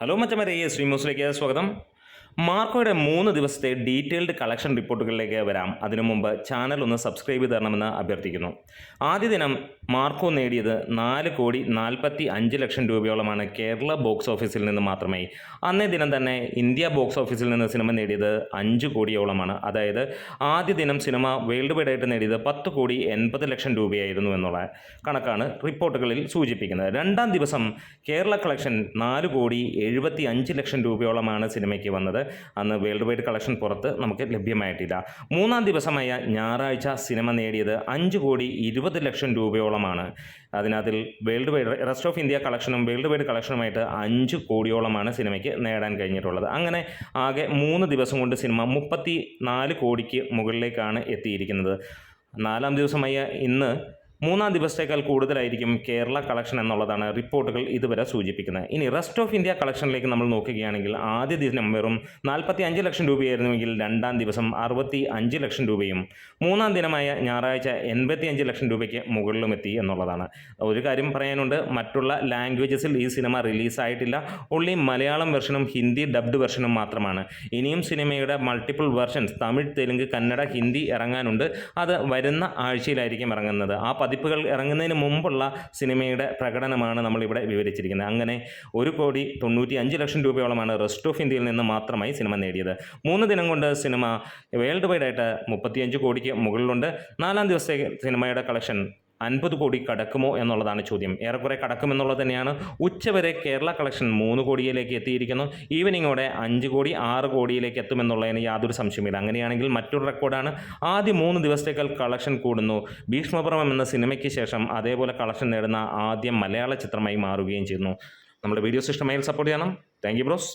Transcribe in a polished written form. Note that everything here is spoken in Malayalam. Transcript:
ഹലോ മച്ചമാരെ, ശ്രീമോസിലേക്ക് സ്വാഗതം. മാർക്കോയുടെ 3 ദിവസത്തെ ഡീറ്റെയിൽഡ് കളക്ഷൻ റിപ്പോർട്ടുകളിലേക്ക് വരാം. അതിനു മുമ്പ് ചാനൽ ഒന്ന് സബ്സ്ക്രൈബ് ചെയ്ത് തരണമെന്ന് അഭ്യർത്ഥിക്കുന്നു. ആദ്യ ദിനം മാർക്കോ നേടിയത് 4,45,00,000 രൂപയോളമാണ് കേരള ബോക്സ് ഓഫീസിൽ നിന്ന് മാത്രമേ. അന്നേ ദിനം തന്നെ ഇന്ത്യ ബോക്സ് ഓഫീസിൽ നിന്ന് സിനിമ നേടിയത് 5 കോടിയോളമാണ്. അതായത് ആദ്യ ദിനം സിനിമ വേൾഡ് വൈഡ് ആയിട്ട് നേടിയത് 10,80,00,000 രൂപയായിരുന്നു എന്നുള്ള കണക്കാണ് റിപ്പോർട്ടുകളിൽ സൂചിപ്പിക്കുന്നത്. രണ്ടാം ദിവസം കേരള കളക്ഷൻ 4,75,00,000 രൂപയോളമാണ് സിനിമയ്ക്ക് വന്നത്. അന്ന് വേൾഡ് വൈഡ് കളക്ഷൻ പുറത്ത് നമുക്ക് ലഭ്യമായിട്ടില്ല. മൂന്നാം ദിവസമായ ഞായറാഴ്ച സിനിമ നേടിയത് 5,20,00,000 രൂപയോളമാണ്. അതിനകത്തിൽ world wide rest of India കളക്ഷനും വേൾഡ് വൈഡ് കളക്ഷനുമായിട്ട് 5 കോടിയോളമാണ് സിനിമയ്ക്ക് നേടാൻ കഴിഞ്ഞിട്ടുള്ളത്. അങ്ങനെ ആകെ 3 ദിവസം കൊണ്ട് സിനിമ 34 കോടിക്ക് മുകളിലേക്കാണ് എത്തിയിരിക്കുന്നത്. നാലാം ദിവസമായ ഇന്ന് മൂന്നാം ദിവസത്തേക്കാൾ കൂടുതലായിരിക്കും കേരള കളക്ഷൻ എന്നുള്ളതാണ് റിപ്പോർട്ടുകൾ ഇതുവരെ സൂചിപ്പിക്കുന്നത്. ഇനി റെസ്റ്റ് ഓഫ് ഇന്ത്യ കളക്ഷനിലേക്ക് നമ്മൾ നോക്കുകയാണെങ്കിൽ ആദ്യ ദിനം വെറും 45,00,000 രൂപയായിരുന്നുവെങ്കിൽ രണ്ടാം ദിവസം 65,00,000 രൂപയും മൂന്നാം ദിനമായ ഞായറാഴ്ച 85,00,000 രൂപയ്ക്ക് മുകളിലും എത്തി എന്നുള്ളതാണ്. ഒരു കാര്യം പറയാനുണ്ട്, മറ്റുള്ള ലാംഗ്വേജസിൽ ഈ സിനിമ റിലീസായിട്ടില്ല. ഓൺലി മലയാളം വെർഷനും ഹിന്ദി ഡബ്ഡ് വെർഷനും മാത്രമാണ്. ഇനിയും സിനിമയുടെ മൾട്ടിപ്പിൾ വെർഷൻസ് തമിഴ്, തെലുങ്ക്, കന്നഡ, ഹിന്ദി ഇറങ്ങാനുണ്ട്. അത് വരുന്ന ആഴ്ചയിലായിരിക്കും ഇറങ്ങുന്നത്. ആ പതിപ്പുകൾ ഇറങ്ങുന്നതിന് മുമ്പുള്ള സിനിമയുടെ പ്രകടനമാണ് നമ്മളിവിടെ വിവരിച്ചിരിക്കുന്നത്. അങ്ങനെ 1,95,00,000 രൂപയോളമാണ് റെസ്റ്റ് ഓഫ് ഇന്ത്യയിൽ നിന്ന് മാത്രമായി സിനിമ നേടിയത്. 3 ദിനം കൊണ്ട് സിനിമ വേൾഡ് വൈഡ് ആയിട്ട് 35 കോടിക്ക് മുകളിലുണ്ട്. നാലാം ദിവസത്തെ സിനിമയുടെ കളക്ഷൻ 50 കോടി കടക്കുമോ എന്നുള്ളതാണ് ചോദ്യം. ഏറെക്കുറെ കടക്കുമെന്നുള്ളത് തന്നെയാണ്. ഉച്ചവരെ കേരള കളക്ഷൻ 3 കോടിയിലേക്ക് എത്തിയിരിക്കുന്നു. ഈവനിങ്ങോടെ 5 കോടി 6 കോടിയിലേക്ക് എത്തുമെന്നുള്ളതിന് യാതൊരു സംശയമില്ല. അങ്ങനെയാണെങ്കിൽ മറ്റൊരു റെക്കോർഡാണ്. ആദ്യ 3 ദിവസത്തേക്കാൾ കളക്ഷൻ കൂടുന്നു. ഭീഷ്മപർവം എന്ന സിനിമയ്ക്ക് ശേഷം അതേപോലെ കളക്ഷൻ നേടുന്ന ആദ്യ മലയാള ചിത്രമായി മാറുകയും ചെയ്യുന്നു. നമ്മുടെ വീഡിയോസ് ഇഷ്ടമായാൽ സപ്പോർട്ട് ചെയ്യണം. Thank you bros.